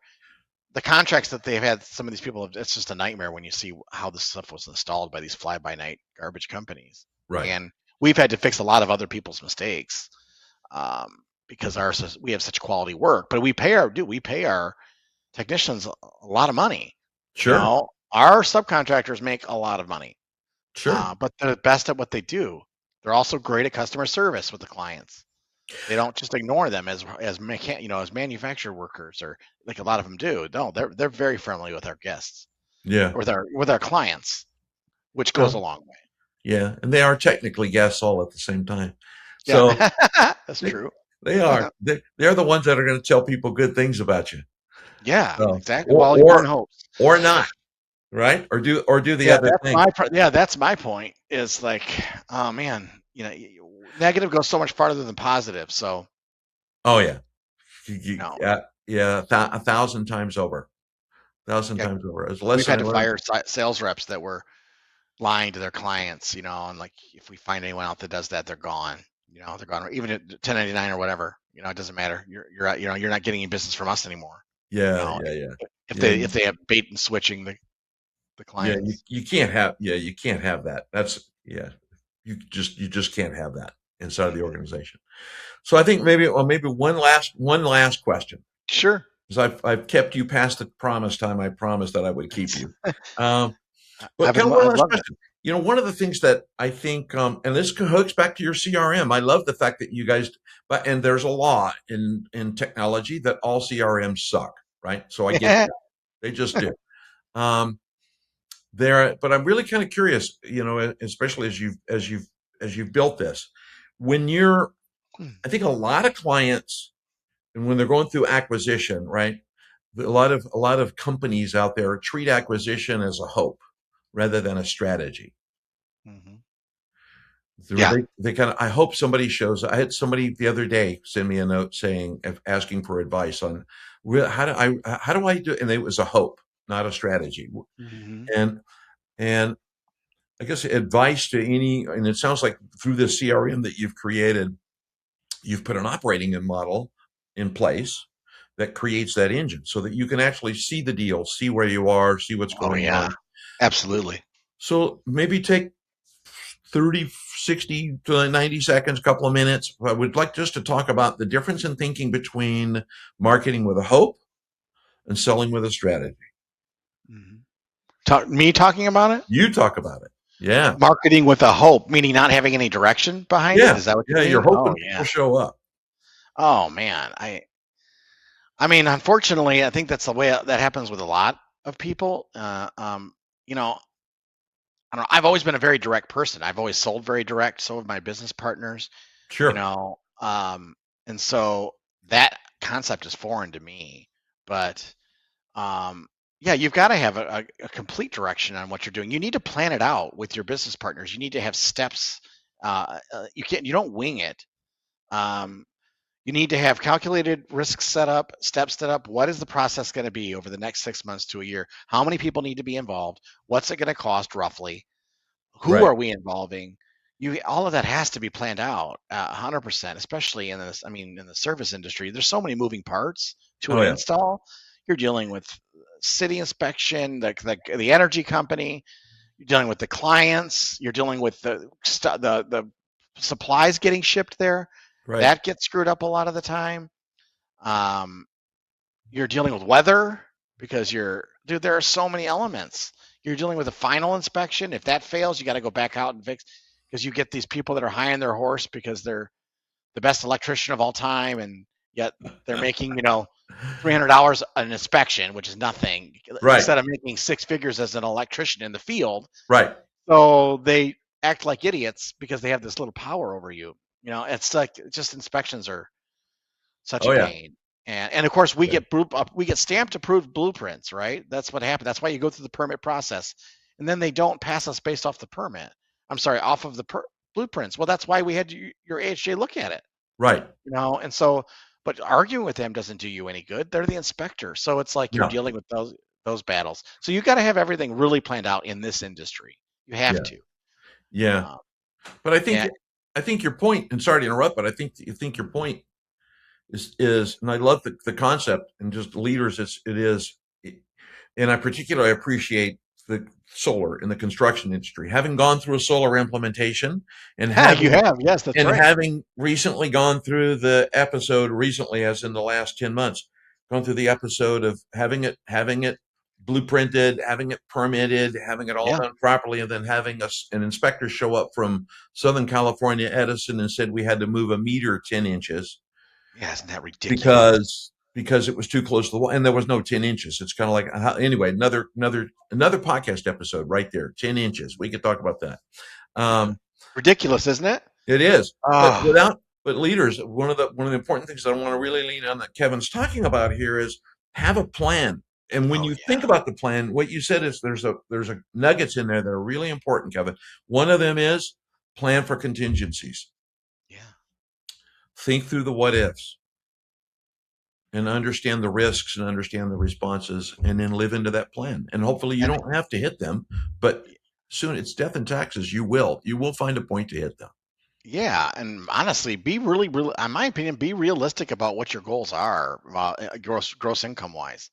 the contracts that they've had, some of these people, it's just a nightmare when you see how this stuff was installed by these fly-by-night garbage companies. Right. And we've had to fix a lot of other people's mistakes because we have such quality work. But we pay our technicians a lot of money. Sure. You know, our subcontractors make a lot of money. Sure. But they're the best at what they do. They're also great at customer service with the clients. They don't just ignore them as manufacturer workers, or like a lot of them do. No, they're very friendly with our guests. Yeah. With our clients, which goes a long way. Yeah, and they are technically guests all at the same time. So yeah. That's true. They are. They're the ones that are going to tell people good things about you. Yeah, exactly. Or hopes. Or not, right? Or do the other thing. That's my point. Is like, oh man, negative goes so much farther than positive. So. Oh yeah. Yeah. 1,000 times over. 1,000 times over. We've had to fire sales reps that were lying to their clients, and like if we find anyone out that does that, they're gone. They're gone. Even at 1099 or whatever, it doesn't matter. You're not getting any business from us anymore. Yeah. If they have bait and switching the clients. Yeah, you can't have that. That's you just can't have that inside of the organization. So I think maybe one last question. Sure. Because I've kept you past the promise time. I promised that I would keep you. But one last question. One of the things that I think, and this hooks back to your CRM. I love the fact that you guys, and there's a law in technology that all CRMs suck, right? So I get that. They just do. But I'm really kind of curious, especially as you've built this, I think a lot of clients, and when they're going through acquisition, right? A lot of companies out there treat acquisition as a hope rather than a strategy. Mm-hmm. They kind of. I hope somebody shows. I had somebody the other day send me a note asking for advice on how do I do it, and it was a hope, not a strategy. Mm-hmm. And I guess advice to and it sounds like through the CRM that you've created, you've put an operating model in place that creates that engine so that you can actually see the deal, see where you are, see what's going on. Absolutely. So maybe take 30, 60 to 90 seconds, a couple of minutes. I would like just to talk about the difference in thinking between marketing with a hope and selling with a strategy. Mm-hmm. Me talking about it? You talk about it. Yeah. Marketing with a hope, meaning not having any direction behind it? Is that what you mean? You're hoping people show up. Oh man. I mean, unfortunately, I think that's the way that happens with a lot of people. I don't know. I've always been a very direct person. I've always sold very direct. So have my business partners. Sure. And so that concept is foreign to me. But you've got to have a complete direction on what you're doing. You need to plan it out with your business partners. You need to have steps. You don't wing it. You need to have calculated risks steps set up. What is the process going to be over the next 6 months to a year? How many people need to be involved? What's it going to cost roughly? Who are we involving? All of that has to be planned out 100%, especially in this. I mean, in the service industry, there's so many moving parts to an install. You're dealing with city inspection, the energy company. You're dealing with the clients. You're dealing with the supplies getting shipped there. Right. That gets screwed up a lot of the time. You're dealing with weather because there are so many elements. You're dealing with a final inspection. If that fails, you got to go back out and fix, because you get these people that are high on their horse because they're the best electrician of all time, and yet they're making, $300 an inspection, which is nothing. Right. Instead of making six figures as an electrician in the field. Right. So they act like idiots because they have this little power over you. It's like just inspections are such a pain. And of course we get stamped approved blueprints, right? That's what happened. That's why you go through the permit process, and then they don't pass us based off the permit. I'm sorry, off of the blueprints. Well, that's why we had your AHJ look at it. Right. And so, but arguing with them doesn't do you any good. They're the inspector. So it's like you're dealing with those battles. So you got to have everything really planned out in this industry. You have to. Yeah. But I think your point, and sorry to interrupt, but I think your point is, and I love the concept, and just leaders, and I particularly appreciate the solar in the construction industry. Having gone through a solar implementation and Yeah, you having have. Yes, that's and right. having recently gone through the episode recently, as in the last 10 months, gone through the episode of having it blueprinted, having it permitted, having it all Yeah. done properly, and then having an inspector show up from Southern California, Edison, and said we had to move a meter 10 inches Yeah, isn't that ridiculous? because it was too close to the wall, and there was no 10 inches. It's kind of like anyway, another podcast episode right there. 10 inches. We could talk about that. Ridiculous, isn't it? It is, Oh, but leaders, one of the important things that I want to really lean on that Kevin's talking about here is have a plan. And when oh you think yeah. about the plan, what you said is there's a nuggets in there that are really important, Kevin. One of them is plan for contingencies. Yeah. Think through the what ifs and understand the risks and understand the responses, and then live into that plan. And hopefully you And don't have to hit them, but soon it's death and taxes. You will find a point to hit them. yeah, and honestly, be really, really, in my opinion, be realistic about what your goals are, gross income wise.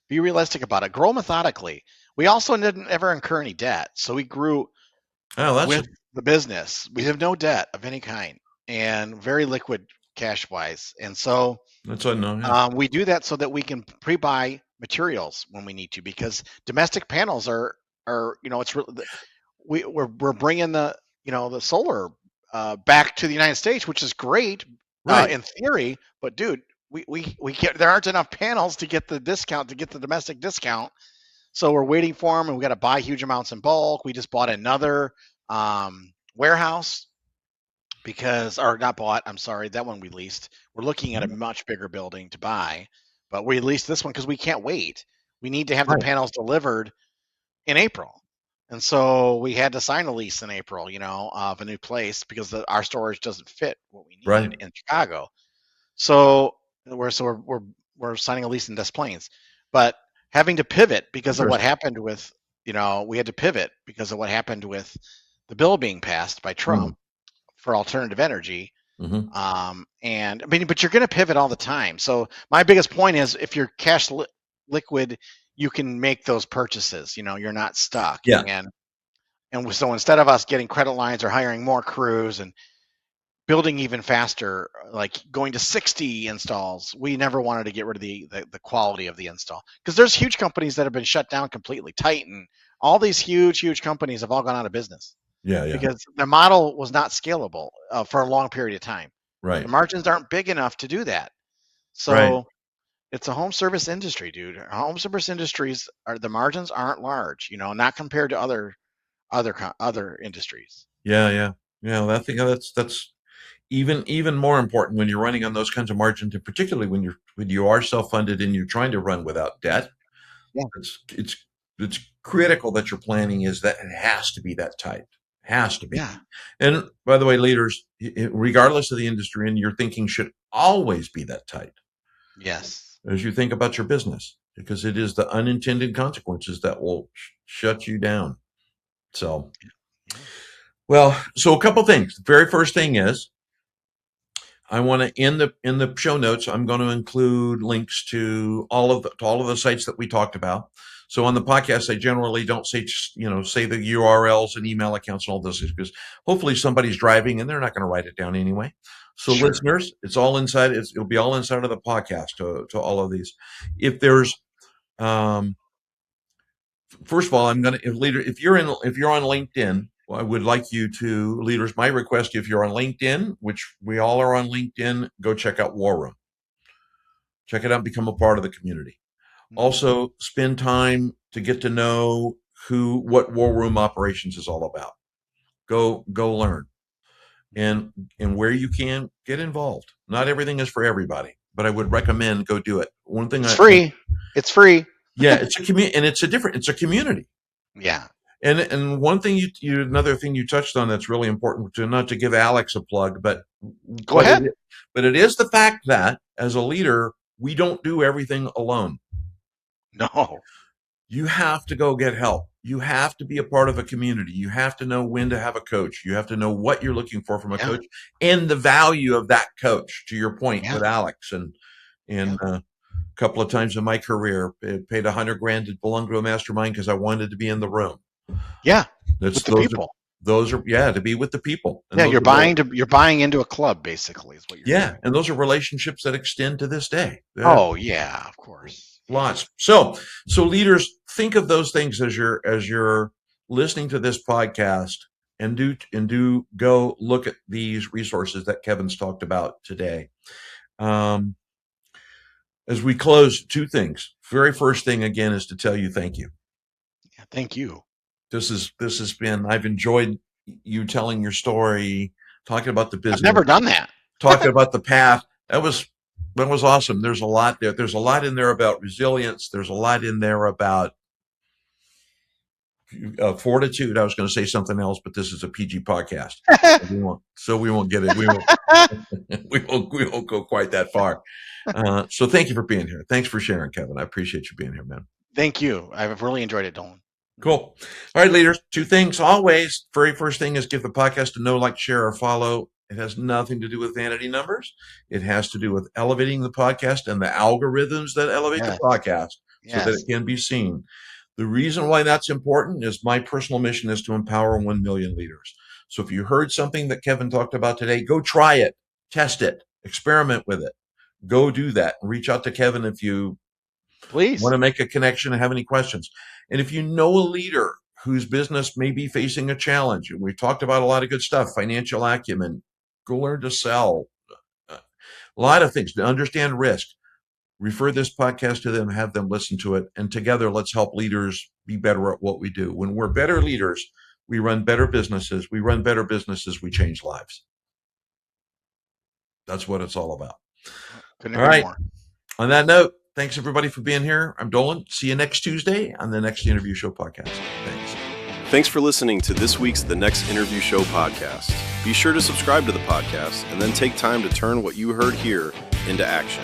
Be realistic about it. Grow methodically. We also didn't ever incur any debt, so we grew Oh, with the business. We have no debt of any kind, and very liquid cash wise. And so that's what I know. Yeah. we do that so that we can pre-buy materials when we need to, because domestic panels are it's really, we're bringing the solar back to the United States, which is great Right. in theory, but dude, we get, there aren't enough panels to get the discount, to get the domestic discount, so we're waiting for them, and we got to buy huge amounts in bulk. We just bought another warehouse because, or not bought, I'm sorry, that one we leased. We're looking at a much bigger building to buy, but we leased this one because we can't wait. We need to have the Right. panels delivered in April. And so we had to sign a lease in April, of a new place, because our storage doesn't fit what we need Right. in Chicago. So we're signing a lease in Des Plaines, but having to pivot because of what happened with, we had to pivot because of what happened with the bill being passed by Trump for alternative energy. Mm-hmm. And I mean, but you're going to pivot all the time. So my biggest point is, if you're cash liquid, you can make those purchases. You're not stuck. Yeah. And so instead of us getting credit lines or hiring more crews and building even faster, like going to 60 installs, we never wanted to get rid of the quality of the install, because there's huge companies that have been shut down completely. Titan, all these huge companies have all gone out of business. Yeah. Because their model was not scalable for a long period of time. Right. The margins aren't big enough to do that. So Right. it's a home service industry, dude. Home service industries the margins aren't large, not compared to other industries. Yeah. I think that's even more important when you're running on those kinds of margins, and particularly when you are self-funded and you're trying to run without debt. Yeah. It's critical that your planning is that it has to be that tight. Has to be. Yeah. And by the way, leaders, regardless of the industry, and your thinking should always be that tight. Yes. As you think about your business, because it is the unintended consequences that will shut you down. So, well, so a couple things. The very first thing is, I want to, in the show notes, I'm going to include links to all of the sites that we talked about. So on the podcast, I generally don't say the URLs and email accounts and all those things, because hopefully somebody's driving and they're not going to write it down anyway. So Sure. listeners, it's all inside. It'll be all inside of the podcast to all of these. If there's, first of all, if you're on LinkedIn, I would like you to, leaders, my request, if you're on LinkedIn, which we all are on LinkedIn, go check out Warroom. Check it out and become a part of the community. Also, spend time to get to know what Warroom Operations is all about. Go learn. And where you can, get involved. Not everything is for everybody, but I would recommend go do it. One thing It's free. It's free. Yeah, it's a community, and it's a community. Yeah. And one thing another thing you touched on that's really important, not to give Alex a plug, but Go ahead. But it is the fact that as a leader, we don't do everything alone. No. You have to go get help. You have to be a part of a community. You have to know when to have a coach. You have to know what you're looking for from a coach and the value of that coach, to your point with Alex. And couple of times in my career. It paid $100,000 to belong to a mastermind because I wanted to be in the room. Yeah, That's with the people. Those are to be with the people. And yeah, you're buying into a club, basically, is what you're doing. And those are relationships that extend to this day. Oh yeah, of course. Lots. So leaders, think of those things as you're listening to this podcast, and do go look at these resources that Kevin's talked about today. As we close, two things. Very first thing again is to tell you thank you. Yeah, thank you. This has been, I've enjoyed you telling your story, talking about the business. I've never done that. Talking about the path. That was awesome. There's a lot there. There's a lot in there about resilience. There's a lot in there about fortitude. I was going to say something else, but this is a PG podcast. we won't get it. We won't go quite that far. So thank you for being here. Thanks for sharing, Kevin. I appreciate you being here, man. Thank you. I've really enjoyed it, Dolan. Cool. All right, leaders, two things always. Very first thing is give the podcast a know, like, share, or follow. It has nothing to do with vanity numbers. It has to do with elevating the podcast and the algorithms that elevate the podcast so that it can be seen. The reason why that's important is my personal mission is to empower 1 million leaders. So if you heard something that Kevin talked about today, go try it, test it, experiment with it. Go do that and reach out to Kevin if you want to make a connection and have any questions. And if you know a leader whose business may be facing a challenge, and we've talked about a lot of good stuff, financial acumen, go learn to sell, a lot of things, to understand risk, refer this podcast to them, have them listen to it, and together let's help leaders be better at what we do. When we're better leaders, we run better businesses. We run better businesses, we change lives. That's what it's all about. Couldn't agree more. On that note, thanks everybody for being here. I'm Dolan. See you next Tuesday on the Next Interview Show podcast. Thanks. Thanks for listening to this week's The Next Interview Show podcast. Be sure to subscribe to the podcast and then take time to turn what you heard here into action.